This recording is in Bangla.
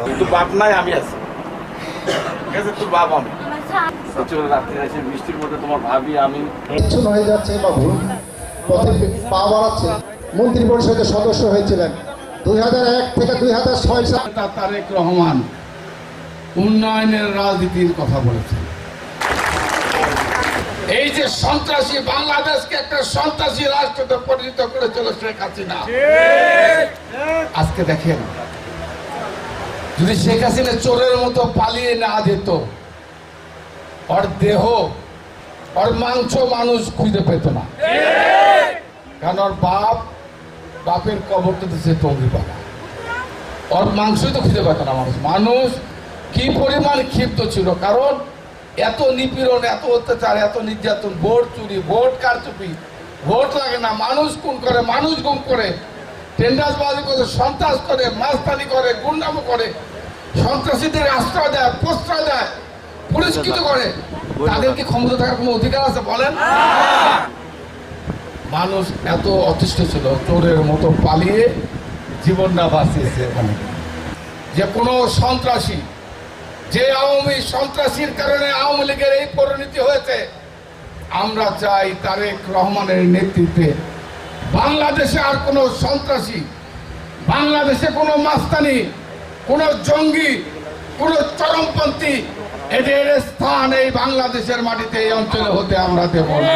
কিন্তু বাপ নাই, আমি আছি। ঠিক আছে, তোর বাপ আমি। রাত্রে এসে বৃষ্টির মধ্যে তোমার ভাবি আমি হয়ে যাচ্ছে বা ভুল পথে পা বাড়াচ্ছে। মন্ত্রী পরিষদের সদস্য হয়েছিলেন 2001 থেকে 2006 সাল। তারেক রহমান উন্নয়নের রাজনীতির কথা বলেছেন। এই যে সন্ত্রাসী, বাংলাদেশকে একটা সন্ত্রাসী রাষ্ট্রতে পরিণত করেছিল শেখ হাসিনা। আজকে দেখেন, যদি শেখ হাসিনা চোরের মতো পালিয়ে না যেত, ওর দেহ, ওর মাংস মানুষ খুঁজে পেত না। কারণ ওর বাপের কবর তো দিচ্ছে টঙ্গিপাড়া, ওর মাংসই তো খুঁজে পেত না মানুষ। মানুষ কি পরিমাণ ক্ষিপ্ত ছিল, কারণ এত নিপীড়ন, এত অত্যাচার, এত নির্যাতন, ভোট চুরি, ভোট কারচুপি, ভোট লাগে না, মানুষ খুন করে, মানুষ গুম করে, টেন্ডারবাজি করে, সন্ত্রাস করে, মাস্তানি করে, গুন্ডামো করে, সন্ত্রাসীদের আশ্রয় দেয়, প্রশ্রয় দেয়, পুরস্কৃত করে। তাদের কি ক্ষমতা থাকার কোনো অধিকার আছে বলেন? মানুষ এত অতিষ্ঠ ছিল, চোরের মতো পালিয়ে জীবনটা বাঁচিয়েছে। যে কোনো সন্ত্রাসী, যে আওয়ামী সন্ত্রাসীর কারণে আওয়ামী লীগের এই পরিণতি হয়েছে, আমরা চাই তারেক রহমানের নেতৃত্বে বাংলাদেশে আর কোনো সন্ত্রাসী, বাংলাদেশে কোনো মাস্তানি, কোনো জঙ্গি, কোনো চরমপন্থী, এদের স্থান এই বাংলাদেশের মাটিতে, এই অঞ্চলে হতে আমরা দেব না।